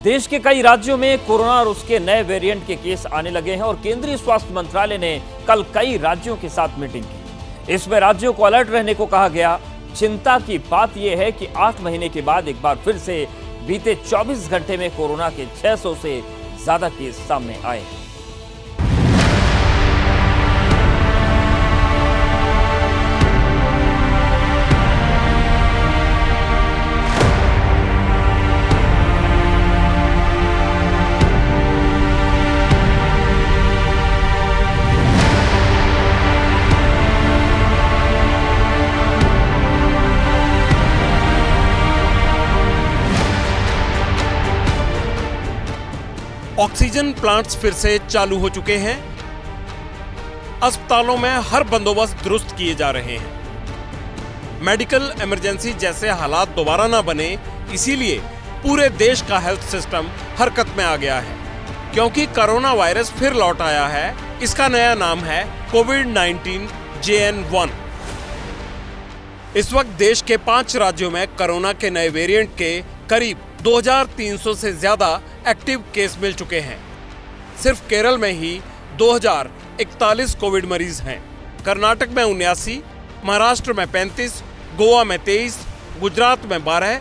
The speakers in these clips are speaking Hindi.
देश के कई राज्यों में कोरोना और उसके नए वेरिएंट के केस आने लगे हैं और केंद्रीय स्वास्थ्य मंत्रालय ने कल कई राज्यों के साथ मीटिंग की। इसमें राज्यों को अलर्ट रहने को कहा गया। चिंता की बात यह है कि 8 महीने के बाद एक बार फिर से बीते 24 घंटे में कोरोना के 600 से ज्यादा केस सामने आए हैं। ऑक्सीजन प्लांट्स फिर से चालू हो चुके हैं। अस्पतालों में हर बंदोबस्त दुरुस्त किए जा रहे हैं। मेडिकल इमरजेंसी जैसे हालात दोबारा ना बने, इसीलिए पूरे देश का हेल्थ सिस्टम हरकत में आ गया है। क्योंकि कोरोना वायरस फिर लौट आया है। इसका नया नाम है कोविड-19 JN.1। इस वक्त देश के 5 राज्यों में कोरोना के नए वेरिएंट के करीब 2300 से ज्यादा एक्टिव केस मिल चुके हैं। सिर्फ केरल में ही 2041 कोविड मरीज हैं। कर्नाटक में 79, महाराष्ट्र में 35, गोवा में 23, गुजरात में 12,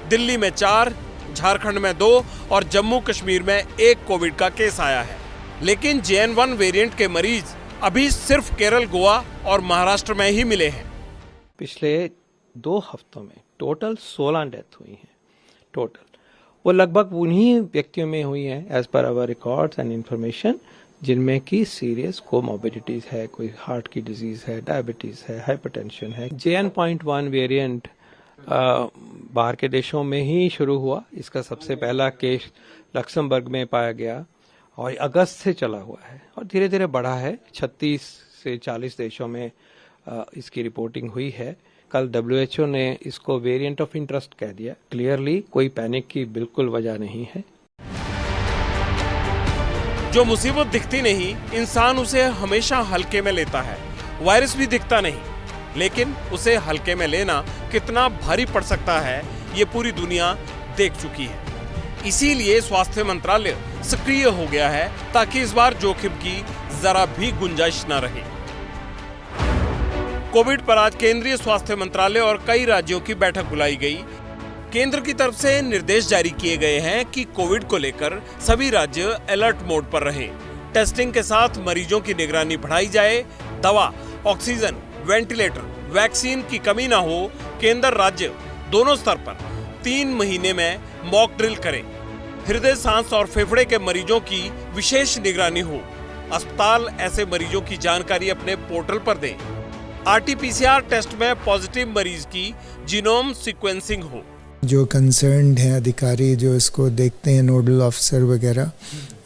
दिल्ली में 4, झारखंड में 2 और जम्मू कश्मीर में 1 कोविड का केस आया है। लेकिन JN.1 वेरिएंट के मरीज अभी सिर्फ केरल, गोवा और महाराष्ट्र में ही मिले हैं। पिछले 2 हफ्तों में टोटल 16 डेथ हुई हैं। टोटल वो लगभग उन्हीं व्यक्तियों में हुई हैं as per hour records and information जिनमें की सीरियस कोमॉर्बिडिटीज है, कोई हार्ट की डिजीज है, डायबिटीज है, हाइपरटेंशन है। JN.1 वेरिएंट बाहर के देशों में ही शुरू हुआ। इसका सबसे पहला केस लक्समबर्ग में पाया गया और अगस्त से चला हुआ है और धीरे धीरे बढ़ा है। 36 से 40 देशों में इसकी रिपोर्टिंग हुई है। कल WHO ने इसको वेरिएंट ऑफ इंटरेस्ट कह दिया। क्लियरली कोई पैनिक की बिल्कुल वजह नहीं है। जो मुसीबत दिखती नहीं, इंसान उसे हमेशा हल्के में लेता है। वायरस भी दिखता नहीं, लेकिन उसे हल्के में लेना कितना भारी पड़ सकता है, ये पूरी दुनिया देख चुकी है। इसीलिए स्वास्थ्य मंत्रालय सक्रिय हो गया है ताकि इस बार जोखिम की जरा भी गुंजाइश न रहे। कोविड पर आज केंद्रीय स्वास्थ्य मंत्रालय और कई राज्यों की बैठक बुलाई गई। केंद्र की तरफ से निर्देश जारी किए गए हैं कि कोविड को लेकर सभी राज्य अलर्ट मोड पर रहें। टेस्टिंग के साथ मरीजों की निगरानी बढ़ाई जाए। दवा, ऑक्सीजन, वेंटिलेटर, वैक्सीन की कमी ना हो। केंद्र राज्य दोनों स्तर पर 3 महीने में मॉक ड्रिल करें। हृदय, सांस और फेफड़े के मरीजों की विशेष निगरानी हो। अस्पताल ऐसे मरीजों की जानकारी अपने पोर्टल पर दें। RT-PCR टेस्ट में पॉजिटिव मरीज की जीनोम सीक्वेंसिंग हो। जो कंसर्न्ड हैं अधिकारी, जो इसको देखते हैं, नोडल ऑफिसर वगैरह,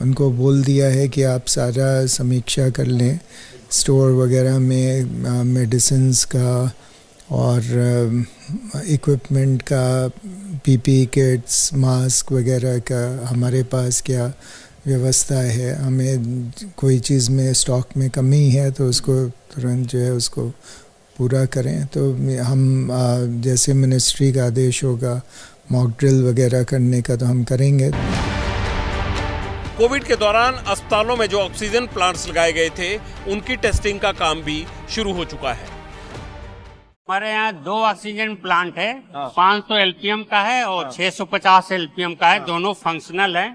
उनको बोल दिया है कि आप सारा समीक्षा कर लें स्टोर वगैरह में मेडिसिन्स का और इक्विपमेंट का, PPE किट्स, मास्क वगैरह का हमारे पास क्या व्यवस्था है। हमें कोई चीज़ में स्टॉक में कमी है तो उसको तुरंत जो है उसको पूरा करें। तो हम जैसे मिनिस्ट्री का आदेश होगा मॉक ड्रिल वगैरह करने का तो हम करेंगे। कोविड के दौरान अस्पतालों में जो ऑक्सीजन प्लांट्स लगाए गए थे, उनकी टेस्टिंग का काम भी शुरू हो चुका है। हमारे यहाँ 2 ऑक्सीजन प्लांट है। 500 LPM का है और 650 LPM का है। दोनों फंक्शनल है।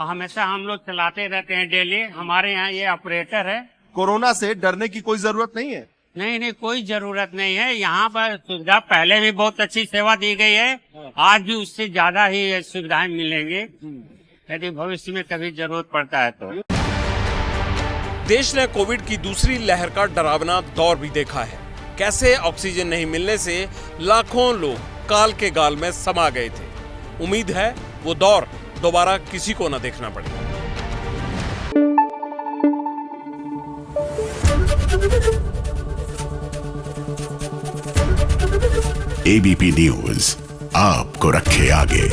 हमेशा हम लोग चलाते रहते हैं डेली। हमारे यहाँ ये ऑपरेटर है। कोरोना से डरने की कोई जरूरत नहीं है। नहीं, कोई जरूरत नहीं है। यहाँ पर सुविधा पहले भी बहुत अच्छी सेवा दी गई है। आज भी उससे ज्यादा ही सुविधाएं मिलेंगी यदि भविष्य में कभी जरूरत पड़ता है तो। देश ने कोविड की दूसरी लहर का डरावना दौर भी देखा है। कैसे ऑक्सीजन नहीं मिलने से लाखों लोग काल के गाल में समा गए थे। उम्मीद है वो दौर दोबारा किसी को न देखना पड़े। ABP न्यूज आपको रखे आगे।